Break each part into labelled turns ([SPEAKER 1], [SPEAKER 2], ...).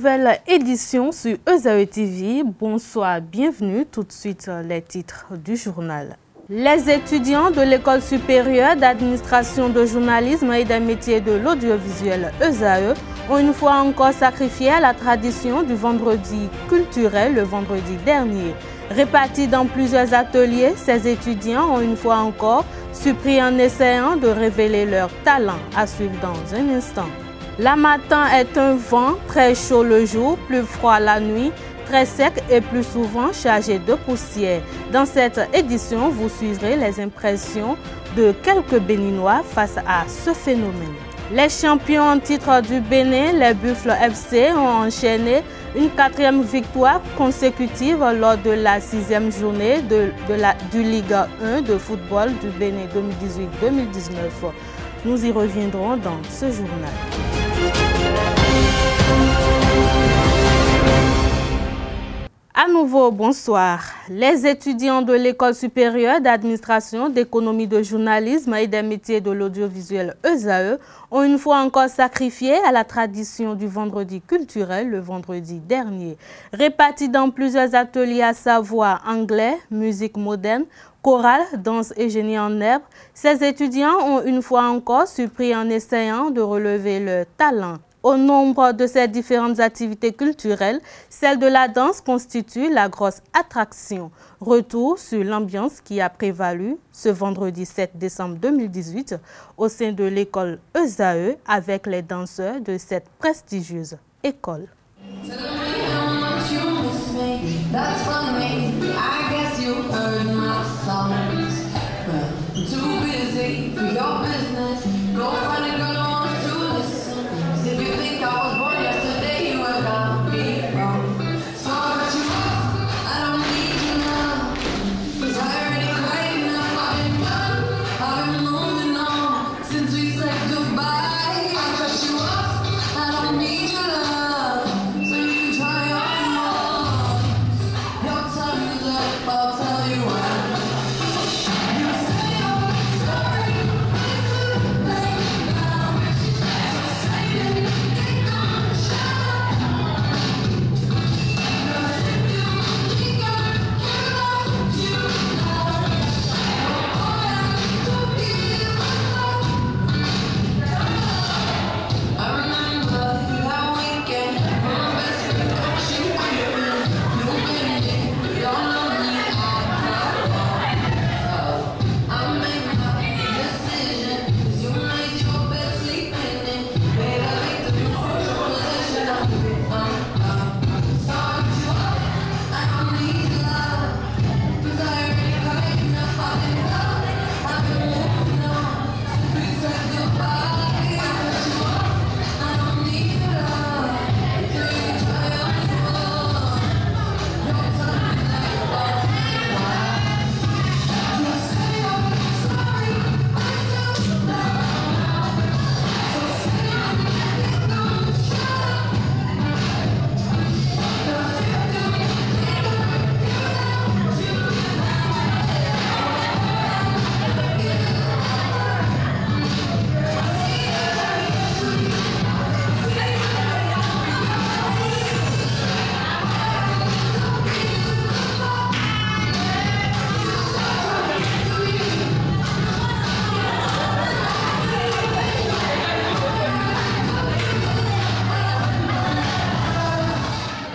[SPEAKER 1] nouvelle édition sur ESAE TV. Bonsoir, bienvenue. Tout de suite, les titres du journal. Les étudiants de l'École supérieure d'administration de journalisme et des métiers de l'audiovisuel ESAE ont une fois encore sacrifié à la tradition du vendredi culturel le vendredi dernier. Répartis dans plusieurs ateliers, ces étudiants ont une fois encore surpris en essayant de révéler leur talent. À suivre dans un instant. La matin est un vent, très chaud le jour, plus froid la nuit, très sec et plus souvent chargé de poussière. Dans cette édition, vous suivrez les impressions de quelques Béninois face à ce phénomène. Les champions en titre du Bénin, les Buffles FC, ont enchaîné une 4e victoire consécutive lors de la 6e journée du Ligue 1 de football du Bénin 2018-2019. Nous y reviendrons dans ce journal. À nouveau, bonsoir. Les étudiants de l'École supérieure d'administration, d'économie de journalisme et des métiers de l'audiovisuel ESAE ont une fois encore sacrifié à la tradition du vendredi culturel le vendredi dernier. Répartis dans plusieurs ateliers, à savoir anglais, musique moderne, chorale, danse et génie en herbe, ces étudiants ont une fois encore surpris en essayant de relever leur talent. Au nombre de ces différentes activités culturelles, celle de la danse constitue la grosse attraction. Retour sur l'ambiance qui a prévalu ce vendredi 7 décembre 2018 au sein de l'école ESAE avec les danseurs de cette prestigieuse école.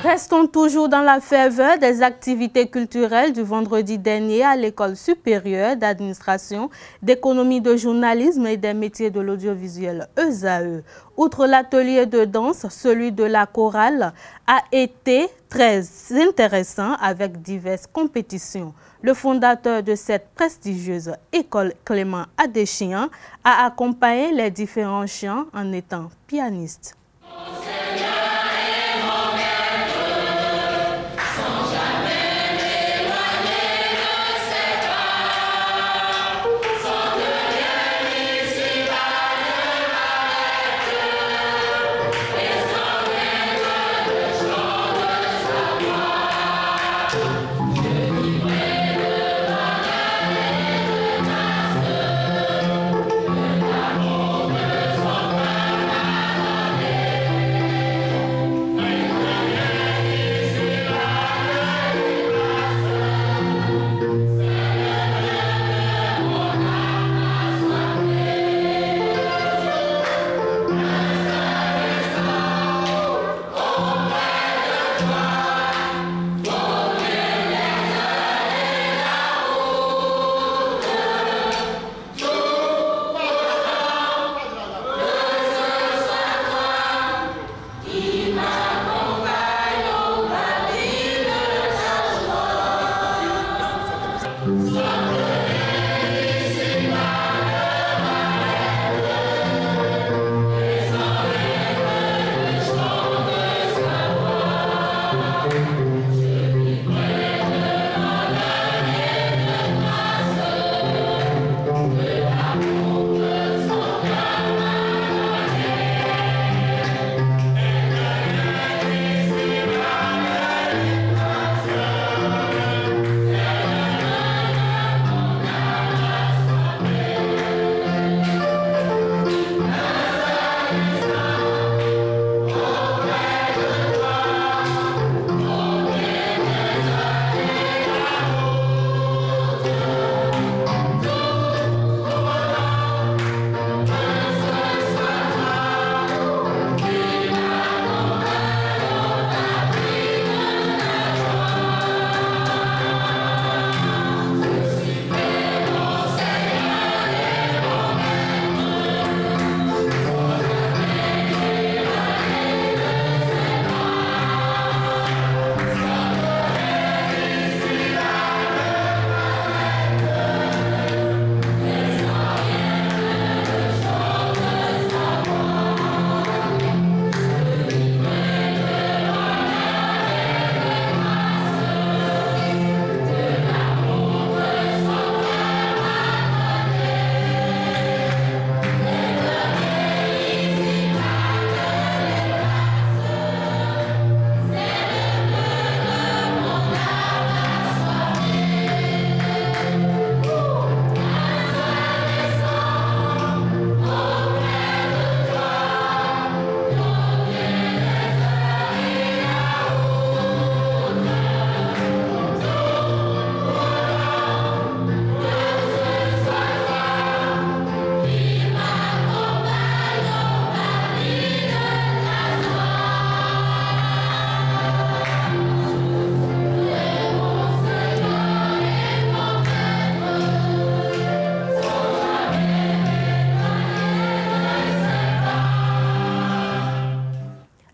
[SPEAKER 1] Restons toujours dans la ferveur des activités culturelles du vendredi dernier à l'École supérieure d'administration, d'économie de journalisme et des métiers de l'audiovisuel ESAE. Outre l'atelier de danse, celui de la chorale a été très intéressant avec diverses compétitions. Le fondateur de cette prestigieuse école, Clément Adéchian, a accompagné les différents chants en étant pianiste.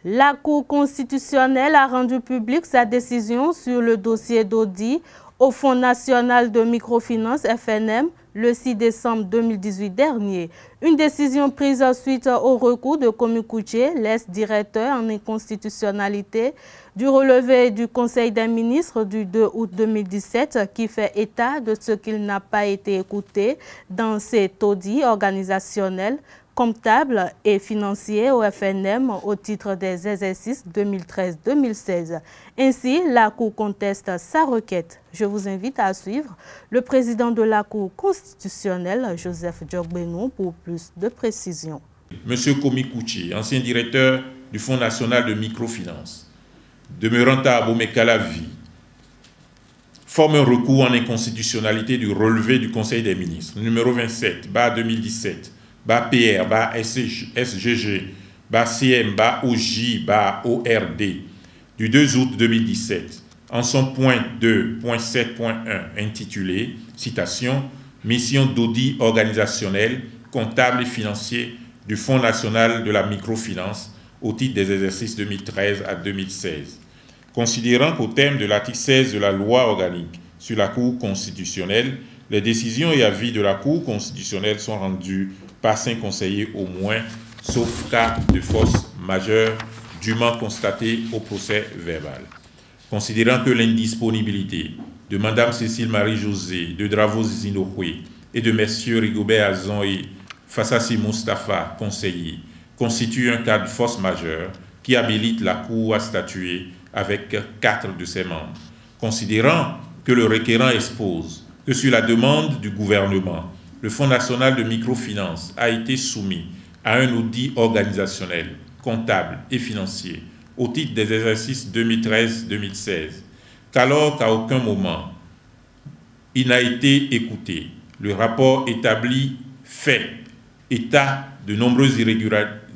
[SPEAKER 1] La Cour constitutionnelle a rendu publique sa décision sur le dossier d'audit au Fonds national de microfinance FNM le 6 décembre 2018 dernier. Une décision prise suite au recours de Komi Kouché, l'ex-directeur en inconstitutionnalité du relevé du Conseil des ministres du 2 août 2017 qui fait état de ce qu'il n'a pas été écouté dans cet audit organisationnel, comptable et financier au FNM au titre des exercices 2013-2016. Ainsi, la Cour conteste sa requête. Je vous invite à suivre le président de la Cour constitutionnelle, Joseph Djogbenou, pour plus de précisions.
[SPEAKER 2] Monsieur Komi Kouché, ancien directeur du Fonds national de microfinance, demeurant à Abomey-Calavi, forme un recours en inconstitutionnalité du relevé du Conseil des ministres, numéro 27, /2017, PR, SGG, CM, OJ, ORD, du 2 août 2017, en son point 2.7.1 intitulé, citation, mission d'audit organisationnel, comptable et financier du Fonds national de la microfinance au titre des exercices 2013 à 2016. Considérant qu'au terme de l'article 16 de la loi organique sur la Cour constitutionnelle, les décisions et avis de la Cour constitutionnelle sont rendus par 5 conseillers au moins, sauf cas de force majeure dûment constaté au procès verbal. Considérant que l'indisponibilité de Mme Cécile Marie-Josée, de Dravos Zinokwe et de messieurs Rigobert Azon et Fassassi Moustapha, conseillers, constitue un cas de force majeure qui habilite la Cour à statuer avec 4 de ses membres. Considérant que le requérant expose que sur la demande du gouvernement, le Fonds national de microfinance a été soumis à un audit organisationnel, comptable et financier au titre des exercices 2013-2016, qu'alors qu'à aucun moment il n'a été écouté, le rapport établi fait état de nombreuses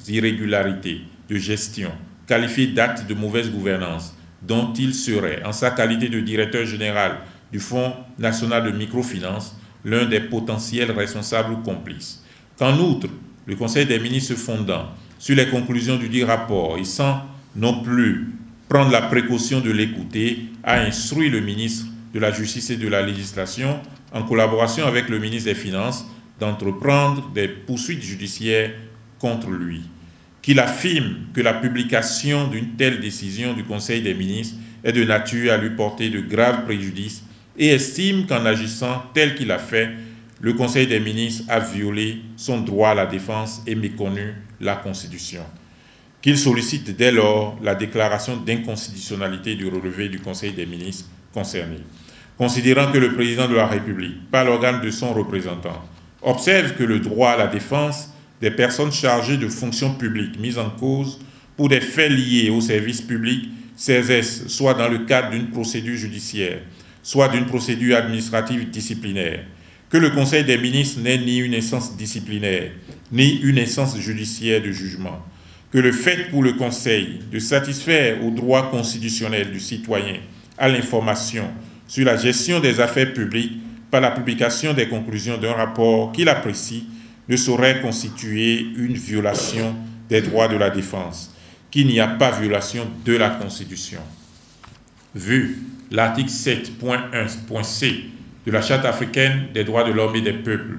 [SPEAKER 2] irrégularités de gestion, qualifiées d'actes de mauvaise gouvernance, dont il serait, en sa qualité de directeur général du Fonds national de microfinance, l'un des potentiels responsables ou complices. Qu'en outre, le Conseil des ministres se fondant sur les conclusions du dit rapport et sans non plus prendre la précaution de l'écouter, a instruit le ministre de la Justice et de la Législation, en collaboration avec le ministre des Finances, d'entreprendre des poursuites judiciaires contre lui. Qu'il affirme que la publication d'une telle décision du Conseil des ministres est de nature à lui porter de graves préjudices et estime qu'en agissant tel qu'il a fait, le Conseil des ministres a violé son droit à la défense et méconnu la Constitution. Qu'il sollicite dès lors la déclaration d'inconstitutionnalité du relevé du Conseil des ministres concerné. Considérant que le président de la République, par l'organe de son représentant, observe que le droit à la défense des personnes chargées de fonctions publiques mises en cause pour des faits liés au service public s'exerce soit dans le cadre d'une procédure judiciaire, soit d'une procédure administrative disciplinaire, que le Conseil des ministres n'est ni une instance disciplinaire, ni une instance judiciaire de jugement, que le fait pour le Conseil de satisfaire aux droits constitutionnels du citoyen à l'information sur la gestion des affaires publiques par la publication des conclusions d'un rapport qu'il apprécie ne saurait constituer une violation des droits de la défense, qu'il n'y a pas violation de la Constitution. Vu l'article 7.1.c de la Charte africaine des droits de l'homme et des peuples,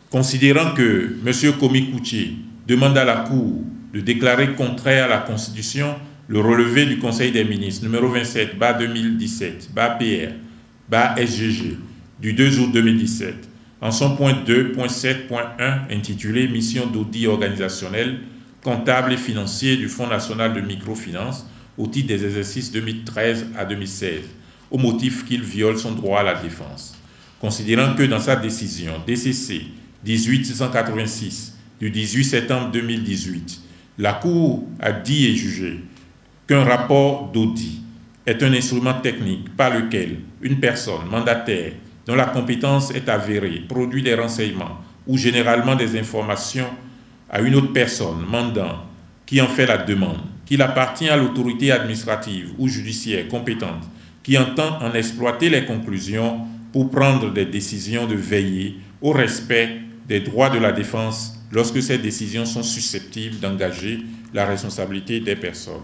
[SPEAKER 2] considérant que M. Komi Kouché demande à la Cour de déclarer contraire à la Constitution le relevé du Conseil des ministres numéro 27, /2017, PR, SGG, du 2 août 2017, en son point 2.7.1 intitulé « Mission d'audit organisationnel, comptable et financier du Fonds national de microfinance au titre des exercices 2013 à 2016, au motif qu'il viole son droit à la défense. » Considérant que dans sa décision DCC 1886 du 18 septembre 2018, la Cour a dit et jugé qu'un rapport d'audit est un instrument technique par lequel une personne mandataire dont la compétence est avérée produit des renseignements ou généralement des informations à une autre personne mandant qui en fait la demande, qu'il appartient à l'autorité administrative ou judiciaire compétente qui entend en exploiter les conclusions pour prendre des décisions de veiller au respect des droits de la défense lorsque ces décisions sont susceptibles d'engager la responsabilité des personnes.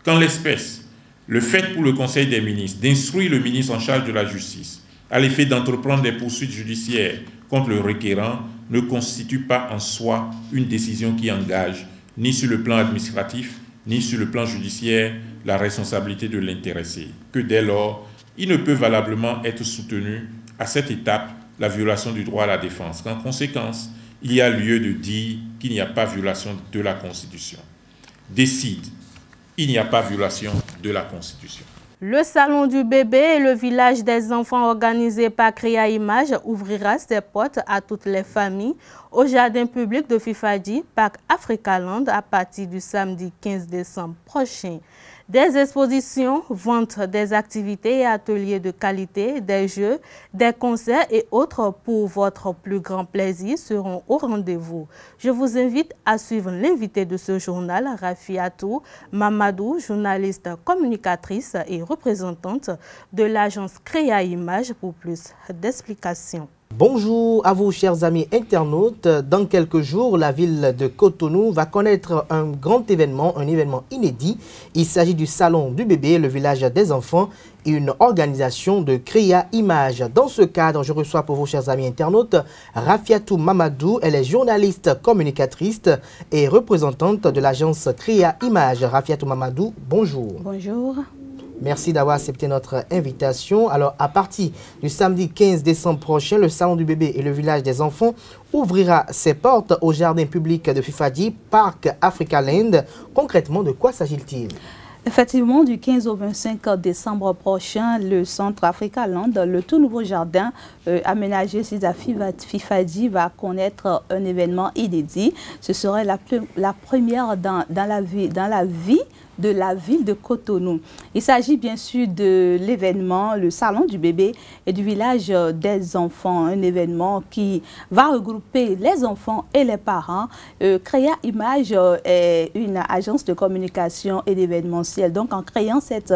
[SPEAKER 2] Qu'en l'espèce, le fait pour le Conseil des ministres d'instruire le ministre en charge de la justice à l'effet d'entreprendre des poursuites judiciaires contre le requérant ne constitue pas en soi une décision qui engage, ni sur le plan administratif, ni sur le plan judiciaire, la responsabilité de l'intéressé, que dès lors, il ne peut valablement être soutenu à cette étape la violation du droit à la défense, qu'en conséquence, il y a lieu de dire qu'il n'y a pas violation de la Constitution. Décide, il n'y a pas violation de la Constitution.
[SPEAKER 1] Le salon du bébé et le village des enfants organisé par Créa Image ouvrira ses portes à toutes les familles au jardin public de Fifadi, Parc Africaland, à partir du samedi 15 décembre prochain. Des expositions, ventes, des activités et ateliers de qualité, des jeux, des concerts et autres pour votre plus grand plaisir seront au rendez-vous. Je vous invite à suivre l'invité de ce journal, Rafiatou Mamadou, journaliste communicatrice et représentante de l'agence Créa Image pour plus d'explications.
[SPEAKER 3] Bonjour à vous, chers amis internautes. Dans quelques jours, la ville de Cotonou va connaître un grand événement, un événement inédit. Il s'agit du Salon du bébé, le village des enfants et une organisation de Créa Image. Dans ce cadre, je reçois pour vous, chers amis internautes, Rafiatou Mamadou. Elle est journaliste, communicatrice et représentante de l'agence Créa Image. Rafiatou Mamadou, bonjour.
[SPEAKER 4] Bonjour.
[SPEAKER 3] Merci d'avoir accepté notre invitation. Alors, à partir du samedi 15 décembre prochain, le Salon du bébé et le village des enfants ouvrira ses portes au jardin public de Fifadi, Parc Africaland. Concrètement, de quoi s'agit-il?
[SPEAKER 4] Effectivement, du 15 au 25 décembre prochain, le centre Africaland, le tout nouveau jardin aménagé à Fifadi, va connaître un événement inédit. Ce serait la première dans la vie de la ville de Cotonou. Il s'agit bien sûr de l'événement, le Salon du bébé et du village des enfants, un événement qui va regrouper les enfants et les parents. Créa Image est une agence de communication et d'événementiel. Donc en créant cette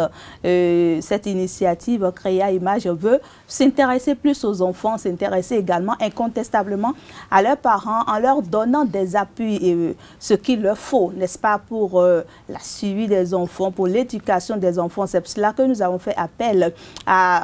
[SPEAKER 4] initiative, Créa Image veut s'intéresser plus aux enfants, s'intéresser également incontestablement à leurs parents en leur donnant des appuis et ce qu'il leur faut, n'est-ce pas, pour la suivi des enfants, pour l'éducation des enfants. C'est pour cela que nous avons fait appel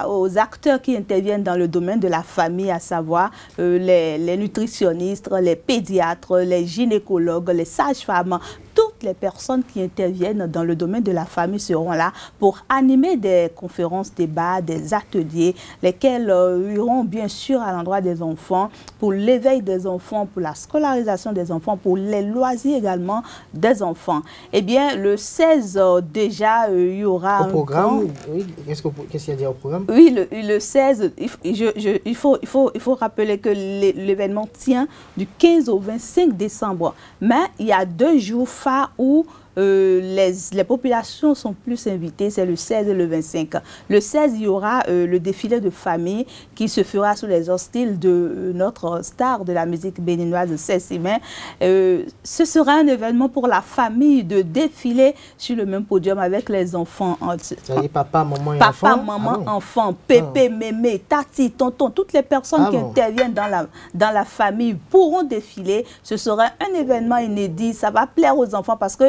[SPEAKER 4] aux acteurs qui interviennent dans le domaine de la famille, à savoir les nutritionnistes, les pédiatres, les gynécologues, les sages-femmes. Toutes les personnes qui interviennent dans le domaine de la famille seront là pour animer des conférences, débats, des ateliers, lesquels iront bien sûr à l'endroit des enfants, pour l'éveil des enfants, pour la scolarisation des enfants, pour les loisirs également des enfants. Eh bien, le 16 déjà, il y aura
[SPEAKER 3] au programme. Oui, qu'est-ce qu'il y a dit au programme?
[SPEAKER 4] Oui, le 16, il faut rappeler que l'événement tient du 15 au 25 décembre. Mais il y a 2 jours où les populations sont plus invitées, c'est le 16 et le 25. Le 16, il y aura le défilé de famille qui se fera sous les hostiles de notre star de la musique béninoise, Cécimen. Ce sera un événement pour la famille de défiler sur le même podium avec les enfants.
[SPEAKER 3] C'est-à-dire papa, maman et enfant?
[SPEAKER 4] Papa, maman, enfant, pépé, mémé, tati, tonton, toutes les personnes qui interviennent dans la famille pourront défiler. Ce sera un événement inédit, ça va plaire aux enfants parce que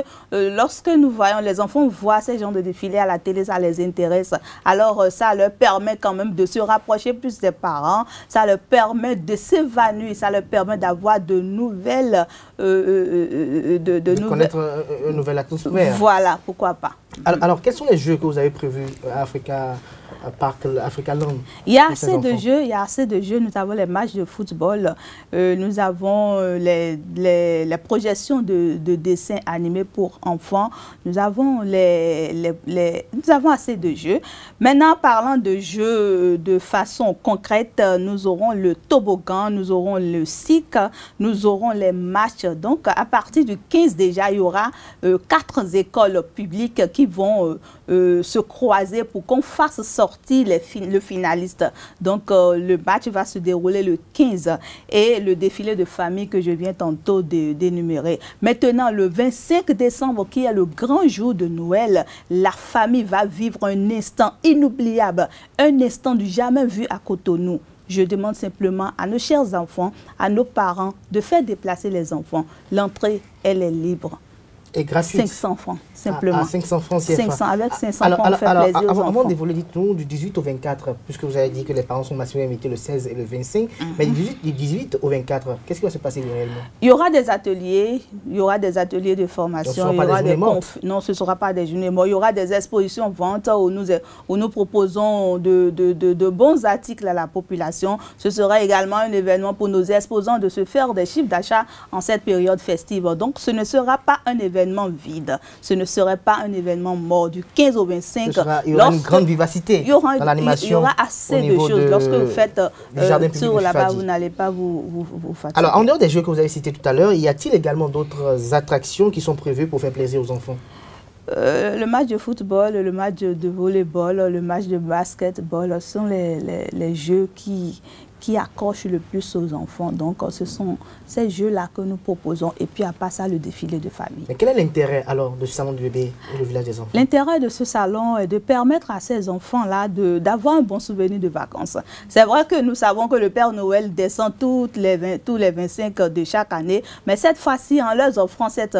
[SPEAKER 4] lorsque nous voyons, les enfants voient ces genres de défilés à la télé, ça les intéresse. Alors, ça leur permet quand même de se rapprocher plus des parents. Ça leur permet de s'évanouir. Ça leur permet d'avoir de nouvelles...
[SPEAKER 3] connaître une nouvelle atmosphère.
[SPEAKER 4] Voilà, pourquoi pas.
[SPEAKER 3] Alors, quels sont les jeux que vous avez prévus à Parc Africaland?
[SPEAKER 4] Il y a assez de jeux, il y a assez de jeux. Nous avons les matchs de football, nous avons les projections de dessins animés pour enfants. Nous avons nous avons assez de jeux. Maintenant, parlant de jeux de façon concrète, nous aurons le toboggan, nous aurons le cycle, nous aurons les matchs. Donc, à partir du 15 déjà, il y aura 4 écoles publiques qui vont se croiser pour qu'on fasse sortir le finaliste. Donc, le match va se dérouler le 15 et le défilé de famille que je viens tantôt d'énumérer. Maintenant, le 25 décembre, qui est le grand jour de Noël, la famille va vivre un instant inoubliable, un instant du jamais vu à Cotonou. Je demande simplement à nos chers enfants, à nos parents, de faire déplacer les enfants. L'entrée, elle est libre.
[SPEAKER 3] Et gratuite.
[SPEAKER 4] 500 francs, simplement.
[SPEAKER 3] 500 francs CFA.
[SPEAKER 4] 500, avec 500 francs, on fait plaisir aux enfants.
[SPEAKER 3] Avant d'évoluer, dites-nous du 18 au 24, puisque vous avez dit que les parents sont massivement invités le 16 et le 25, mais du 18 au 24, qu'est-ce qui va se passer réellement?
[SPEAKER 4] Il y aura des ateliers, de formation, il y aura des non, ce ne sera pas des journées mortes, il y aura des expositions ventes où nous proposons de bons articles à la population. Ce sera également un événement pour nos exposants de se faire des chiffres d'achat en cette période festive. Donc ce ne sera pas un événement vide. Ce ne serait pas un événement mort. Du 15 au 25,
[SPEAKER 3] il y aura une grande vivacité dans l'animation.
[SPEAKER 4] Il y aura assez de choses. Lorsque vous faites sur là-bas, vous n'allez pas vous fatiguer.
[SPEAKER 3] Alors, en dehors des jeux que vous avez cités tout à l'heure, y a-t-il également d'autres attractions qui sont prévues pour faire plaisir aux enfants?
[SPEAKER 4] Le match de football, le match de volleyball, le match de basketball sont les jeux qui accrochent le plus aux enfants. Donc, ce sont ces jeux-là que nous proposons. Et puis, à part ça, le défilé de famille.
[SPEAKER 3] Mais quel est l'intérêt, alors, de ce salon du bébé et le village des enfants?
[SPEAKER 4] L'intérêt de ce salon est de permettre à ces enfants-là d'avoir un bon souvenir de vacances. C'est vrai que nous savons que le Père Noël descend tous les 25 de chaque année. Mais cette fois-ci, en leur offrant cette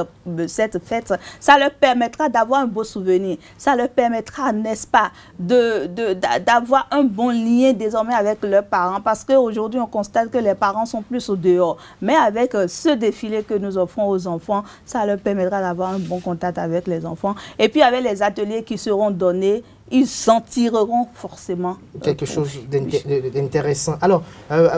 [SPEAKER 4] fête, ça leur permettra d'avoir un beau souvenir. Ça leur permettra, n'est-ce pas, d'avoir un bon lien désormais avec leurs parents. Parce qu'aujourd'hui, on constate que les parents sont plus au dehors. Mais avec ce défilé que nous offrons aux enfants, ça leur permettra d'avoir un bon contact avec les enfants. Et puis avec les ateliers qui seront donnés, ils s'en tireront forcément.
[SPEAKER 3] Quelque chose d'intéressant. Alors,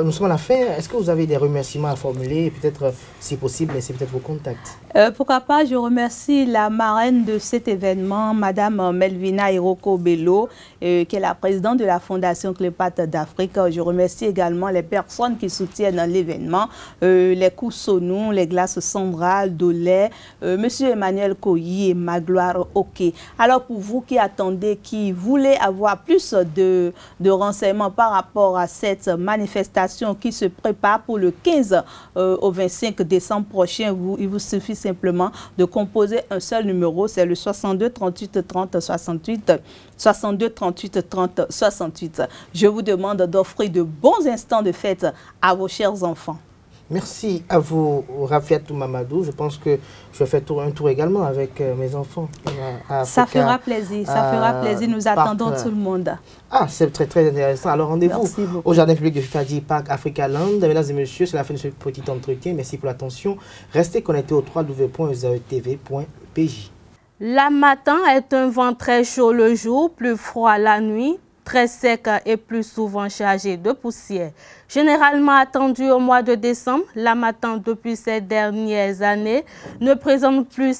[SPEAKER 3] nous sommes à la fin. Est-ce que vous avez des remerciements à formuler? Peut-être, si possible, laissez peut-être vos contacts.
[SPEAKER 4] Pourquoi pas, je remercie la marraine de cet événement, Madame Melvina Iroko Bello, qui est la présidente de la Fondation Cléopâtre d'Afrique. Je remercie également les personnes qui soutiennent l'événement, les Koussonou, les Glaces Sandra, Dolé, Monsieur Emmanuel Koyi et Magloire Oké. Alors, pour vous qui attendez, qui voulez avoir plus de renseignements par rapport à cette manifestation qui se prépare pour le 15 au 25 décembre prochain, il vous suffit simplement de composer un seul numéro, c'est le 62 38 30 68, 62 38 30 68. Je vous demande d'offrir de bons instants de fête à vos chers enfants.
[SPEAKER 3] Merci à vous, Rafiatou Mamadou. Je pense que je vais faire un tour également avec mes enfants.
[SPEAKER 4] Ça fera plaisir, ça fera plaisir. Nous attendons tout le monde.
[SPEAKER 3] Ah, c'est très, très intéressant. Alors, rendez-vous au Jardin public de Fifadi Park Africa Land. Mesdames et messieurs, c'est la fin de ce petit entretien. Merci pour l'attention. Restez connectés au www.ezaetv.pj.
[SPEAKER 1] La matin est un vent très chaud le jour, plus froid la nuit, très sec et plus souvent chargé de poussière. Généralement attendu au mois de décembre, la matin depuis ces dernières années ne présente plus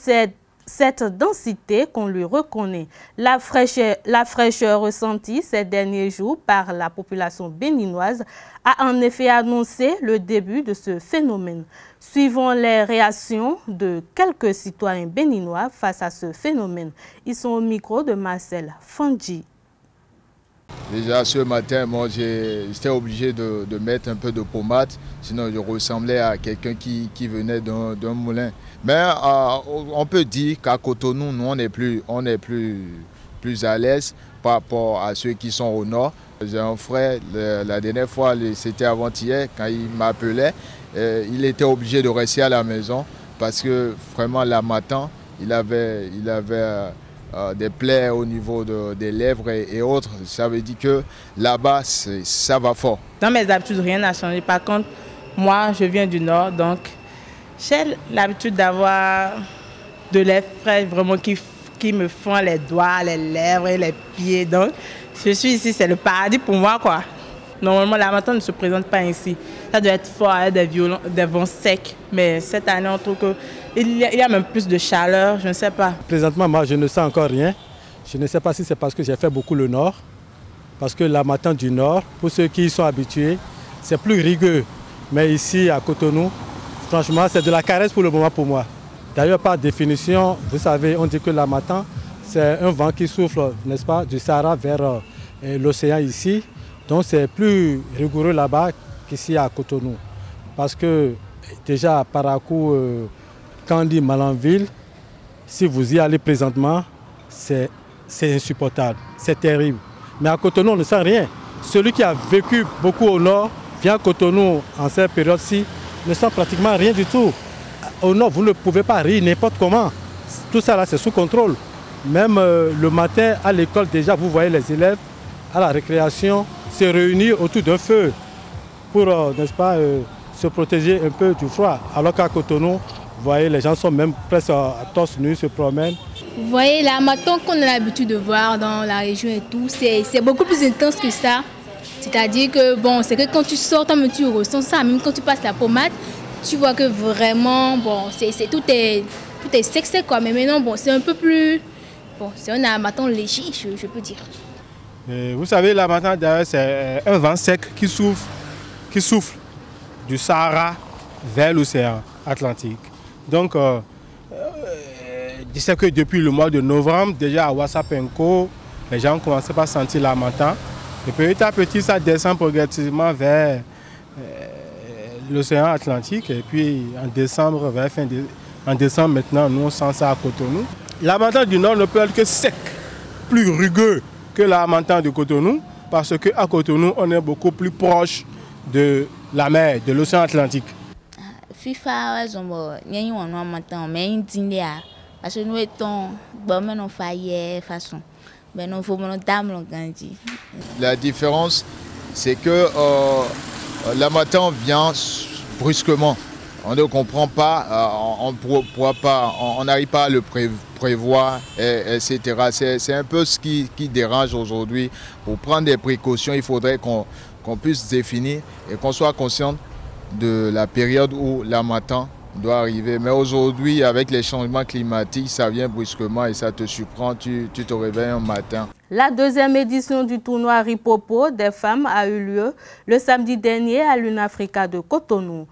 [SPEAKER 1] cette densité qu'on lui reconnaît. La fraîcheur ressentie ces derniers jours par la population béninoise a en effet annoncé le début de ce phénomène. Suivons les réactions de quelques citoyens béninois face à ce phénomène. Ils sont au micro de Marcel Fandji.
[SPEAKER 5] Déjà ce matin, moi j'étais obligé de mettre un peu de pommade, sinon je ressemblais à quelqu'un qui venait d'un moulin. Mais on peut dire qu'à Cotonou, nous on est plus à l'aise par rapport à ceux qui sont au nord. J'ai un frère, la dernière fois, c'était avant-hier, quand il m'appelait, il était obligé de rester à la maison parce que vraiment la matin, il avait des plaies au niveau des lèvres et autres. Ça veut dire que là-bas, ça va fort.
[SPEAKER 6] Dans mes habitudes, rien n'a changé. Par contre, moi, je viens du Nord, donc j'ai l'habitude d'avoir de l'air frais vraiment qui me font les doigts, les lèvres et les pieds. Donc, je suis ici, c'est le paradis pour moi, quoi. Normalement, la matin ne se présente pas ici. Ça doit être fort, des vents secs. Mais cette année, on trouve qu'il y a même plus de chaleur, je ne sais pas.
[SPEAKER 7] Présentement, moi, je ne sens encore rien. Je ne sais pas si c'est parce que j'ai fait beaucoup le nord. Parce que la matin du nord, pour ceux qui y sont habitués, c'est plus rigueux. Mais ici, à Cotonou, franchement, c'est de la caresse pour le moment pour moi. D'ailleurs, par définition, vous savez, on dit que la matin, c'est un vent qui souffle, n'est-ce pas, du Sahara vers l'océan ici. Donc c'est plus rigoureux là-bas qu'ici à Cotonou. Parce que déjà à Parakou, quand on dit Malanville, si vous y allez présentement, c'est insupportable, c'est terrible. Mais à Cotonou, on ne sent rien. celui qui a vécu beaucoup au nord vient à Cotonou en cette période-ci, ne sent pratiquement rien du tout. Au nord, vous ne pouvez pas rire n'importe comment. Tout ça là, c'est sous contrôle. Même le matin à l'école, déjà, vous voyez les élèves à la récréation se réunir autour d'un feu pour, n'est-ce pas, se protéger un peu du froid. Alors qu'à Cotonou, vous voyez, les gens sont même presque à torse nu, se promènent.
[SPEAKER 8] Vous voyez, la matin qu'on a l'habitude de voir dans la région et tout, c'est beaucoup plus intense que ça. C'est-à-dire que, bon, c'est que quand tu sors, tu ressens ça. Même quand tu passes la pommade, tu vois que vraiment, bon, tout est sexy, quoi. Mais maintenant, bon, c'est un peu plus... Bon, c'est un harmattan léger, je peux dire.
[SPEAKER 9] Vous savez, l'harmattan, d'ailleurs, c'est un vent sec qui souffle du Sahara vers l'océan Atlantique. Donc, je sais que depuis le mois de novembre, déjà à Wassapenko, les gens commençaient à sentir l'harmattan. Et petit à petit, ça descend progressivement vers l'océan Atlantique. Et puis en décembre, en décembre maintenant, nous on sent ça à Cotonou. L'harmattan du Nord ne peut être que sec, plus rugueux que l'harmattan de Cotonou, parce qu'à Cotonou, on est beaucoup plus proche de la mer, de l'océan Atlantique.
[SPEAKER 10] FIFA, parce que nous étions en faillite façon.
[SPEAKER 5] La différence, c'est que l'harmattan vient brusquement. On ne comprend pas, on n'arrive pas à le prévoir, etc. C'est un peu ce qui dérange aujourd'hui. Pour prendre des précautions, il faudrait qu'on puisse définir et qu'on soit conscient de la période où l'harmattan doit arriver. Mais aujourd'hui, avec les changements climatiques, ça vient brusquement et ça te surprend, tu te réveilles un matin.
[SPEAKER 1] La deuxième édition du tournoi Ripopo des femmes a eu lieu le samedi dernier à l'Unafrica de Cotonou.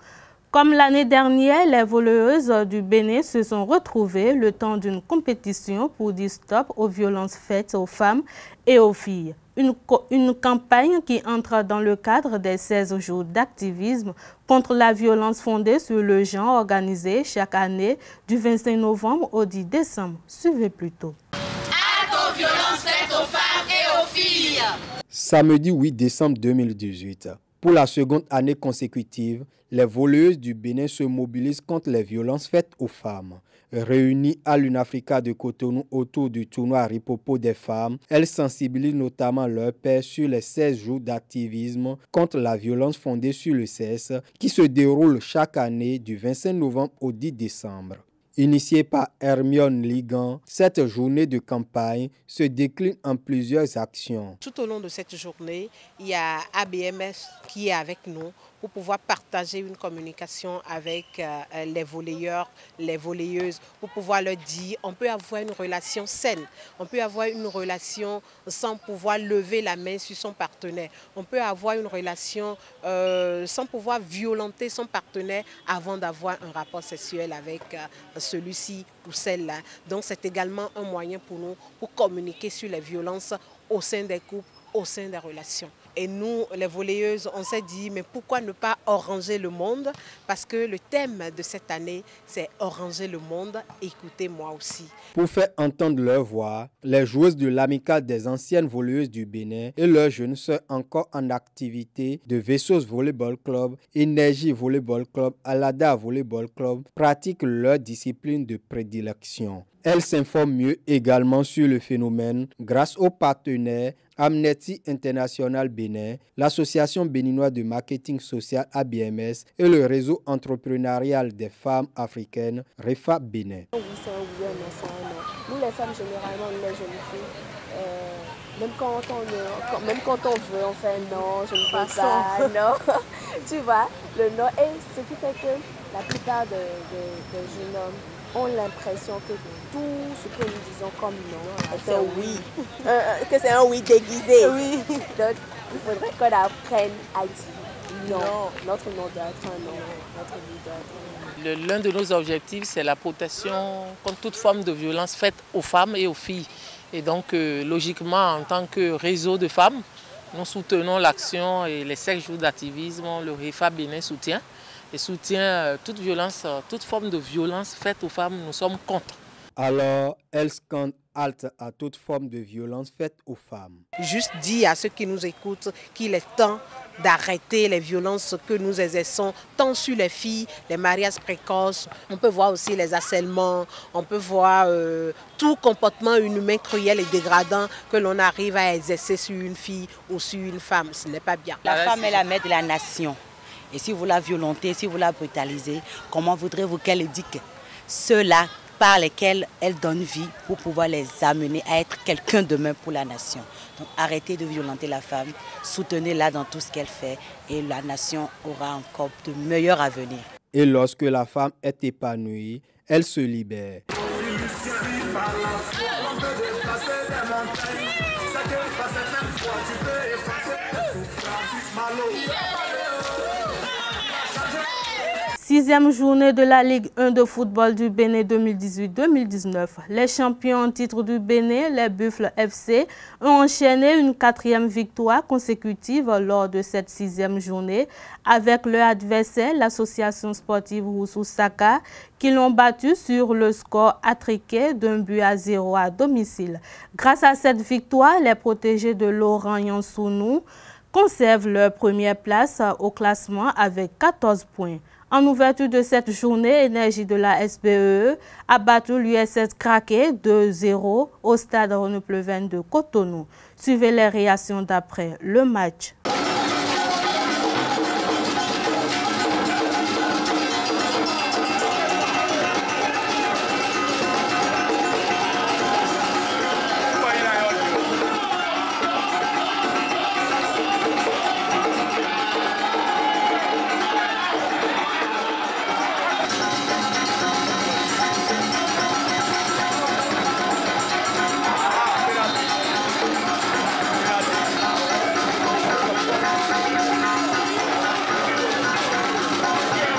[SPEAKER 1] Comme l'année dernière, les volleyeuses du Bénin se sont retrouvées le temps d'une compétition pour dire stop aux violences faites aux femmes et aux filles. Une campagne qui entre dans le cadre des 16 jours d'activisme contre la violence fondée sur le genre organisée chaque année du 25 novembre au 10 décembre. Suivez plutôt.
[SPEAKER 11] Acte aux violences faites aux femmes et aux filles.
[SPEAKER 12] Samedi 8 décembre 2018. Pour la seconde année consécutive, les volleyeuses du Bénin se mobilisent contre les violences faites aux femmes. Réunies à l'Unafrica de Cotonou autour du tournoi Ripopo des femmes, elles sensibilisent notamment leurs pairs sur les 16 jours d'activisme contre la violence fondée sur le sexe qui se déroule chaque année du 25 novembre au 10 décembre. Initiée par Hermione Ligan, cette journée de campagne se décline en plusieurs actions.
[SPEAKER 13] Tout au long de cette journée, il y a ABMS qui est avec nous pour pouvoir partager une communication avec les volleyeurs, les volleyeuses, pour pouvoir leur dire on peut avoir une relation saine, on peut avoir une relation sans pouvoir lever la main sur son partenaire, on peut avoir une relation sans pouvoir violenter son partenaire avant d'avoir un rapport sexuel avec celui-ci ou celle-là. Donc c'est également un moyen pour nous pour communiquer sur les violences au sein des couples, au sein des relations. Et nous, les volleyeuses, on s'est dit, mais pourquoi ne pas oranger le monde? Parce que le thème de cette année, c'est oranger le monde, écoutez-moi aussi.
[SPEAKER 12] Pour faire entendre leur voix, les joueuses de l'amicale des anciennes volleyeuses du Bénin et leurs jeunes sœurs encore en activité de Vessos Volleyball Club, Énergie Volleyball Club, Alada Volleyball Club pratiquent leur discipline de prédilection. Elles s'informent mieux également sur le phénomène grâce aux partenaires Amnesty International Bénin, l'Association béninoise de marketing social ABMS et le réseau entrepreneurial des femmes africaines REFA Bénin.
[SPEAKER 14] Oui, c'est un oui, c'est un non. Nous les femmes, généralement, les jeunes filles, même quand on veut, on fait non, je ne veux pas, non. Tu vois, le non. Et ce qui fait que la plupart des jeunes hommes ont l'impression que tout ce que nous disons comme non, c'est oui. Que c'est un oui déguisé. Oui. Donc, il faudrait qu'on apprenne à dire non. Notre nom doit être un non. Notre oui doit être un non.
[SPEAKER 6] L'un de nos objectifs, c'est la protection contre toute forme de violence faite aux femmes et aux filles. Et donc, logiquement, en tant que réseau de femmes, nous soutenons l'action et les 5 jours d'activisme, le REFA Bénin soutient toute forme de violence faite aux femmes, nous sommes contre.
[SPEAKER 12] Alors, elle scande halte à toute forme de violence faite aux femmes.
[SPEAKER 13] Juste dire à ceux qui nous écoutent qu'il est temps d'arrêter les violences que nous exerçons tant sur les filles, les mariages précoces. On peut voir aussi les harcèlements, on peut voir tout comportement inhumain, cruel et dégradant que l'on arrive à exercer sur une fille ou sur une femme. Ce n'est pas bien.
[SPEAKER 15] La femme est la mère de la nation. Et si vous la violentez, si vous la brutalisez, comment voudrez-vous qu'elle éduque ceux-là par lesquels elle donne vie pour pouvoir les amener à être quelqu'un demain pour la nation. Donc arrêtez de violenter la femme, soutenez-la dans tout ce qu'elle fait et la nation aura encore de meilleurs avenirs.
[SPEAKER 12] Et lorsque la femme est épanouie, elle se libère.
[SPEAKER 1] Sixième journée de la Ligue 1 de football du Bénin 2018-2019. Les champions en titre du Bénin, les Buffles FC, ont enchaîné une 4e victoire consécutive lors de cette 6e journée avec leur adversaire, l'association sportive Roussou-Saka, qui l'ont battu sur le score attriqué d'1-0 à domicile. Grâce à cette victoire, les protégés de Laurent Yansounou conservent leur première place au classement avec 14 points. En ouverture de cette journée, Énergie de la SBE a battu l'USS Craqué 2-0 au stade René-Pleven de Cotonou. Suivez les réactions d'après le match.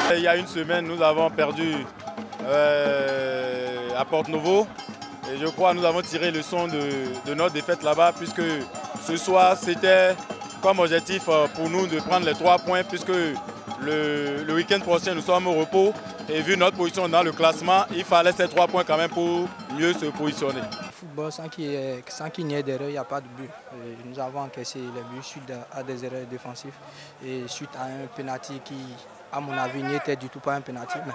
[SPEAKER 16] Il y a une semaine, nous avons perdu à Porte-Novo et je crois que nous avons tiré le son de notre défaite là-bas puisque ce soir c'était comme objectif pour nous de prendre les 3 points puisque le week-end prochain nous sommes au repos et vu notre position dans le classement, il fallait ces 3 points quand même pour mieux se positionner.
[SPEAKER 17] Football sans qu'il n'y ait d'erreur, il n'y a pas de but. Et nous avons encaissé les buts suite à des erreurs défensives et suite à un penalty qui, à mon avis, n'était du tout pas un penalty. Mais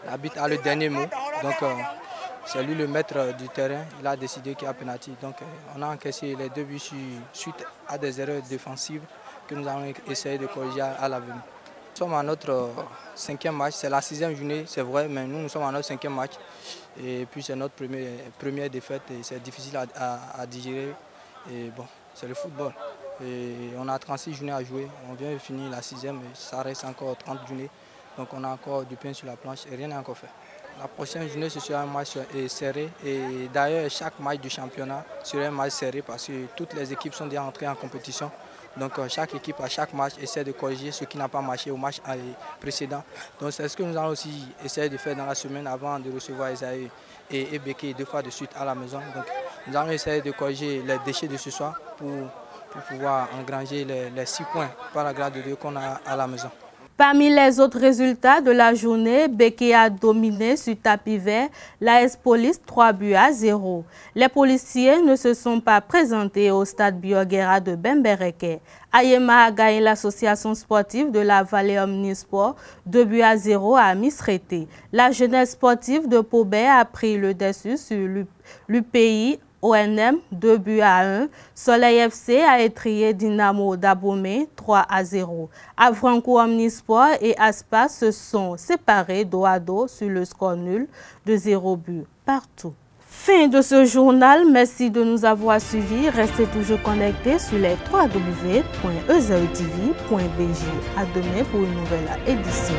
[SPEAKER 17] l'arbitre a le dernier mot. Donc c'est lui le maître du terrain. Il a décidé qu'il y a penalty. Donc on a encaissé les 2 buts suite à des erreurs défensives que nous allons essayer de corriger à l'avenir. Nous sommes à notre 5e match, c'est la 6e journée, c'est vrai, mais nous sommes à notre 5e match. Et puis c'est notre première défaite et c'est difficile à digérer. Et bon, c'est le football. Et on a 36 journées à jouer, on vient de finir la 6e et ça reste encore 30 journées. Donc on a encore du pain sur la planche et rien n'est encore fait. La prochaine journée, ce sera un match serré et d'ailleurs chaque match du championnat sera un match serré parce que toutes les équipes sont déjà entrées en compétition. Donc chaque équipe à chaque match essaie de corriger ce qui n'a pas marché au match précédent. Donc c'est ce que nous allons aussi essayer de faire dans la semaine avant de recevoir Esaïe et Béké 2 fois de suite à la maison. Donc nous allons essayer de corriger les déchets de ce soir pour pouvoir engranger les 6 points par la grâce de Dieu qu'on a à la maison.
[SPEAKER 1] Parmi les autres résultats de la journée, Béké a dominé sur tapis vert l'AS Police 3-0. Les policiers ne se sont pas présentés au stade Bioguera de Bembereke. Ayema a gagné l'association sportive de la Vallée Omnisport 2-0 à Misrété. La jeunesse sportive de Pobé a pris le dessus sur l'UPI ONM 2-1. Soleil FC a étrié Dynamo d'Abomey 3-0. Avranco Omnisport et Aspa se sont séparés dos à dos sur le score nul de 0 but partout. Fin de ce journal, merci de nous avoir suivis. Restez toujours connectés sur les www.ezaetv.bg. À demain pour une nouvelle édition.